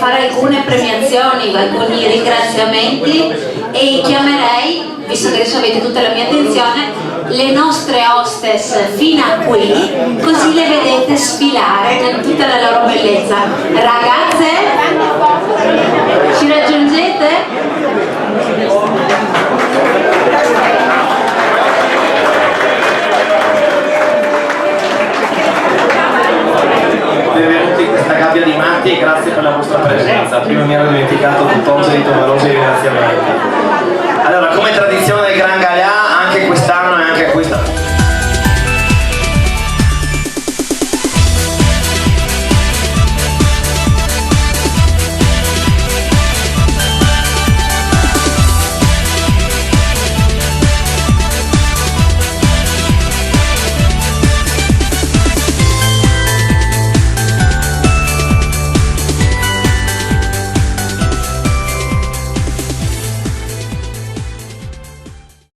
fare alcune premiazioni, alcuni ringraziamenti e chiamerei, visto che adesso avete tutta la mia attenzione, le nostre hostess fino a qui, così le vedete sfilare in tutta la loro bellezza. Ragazze, ci raggiungete?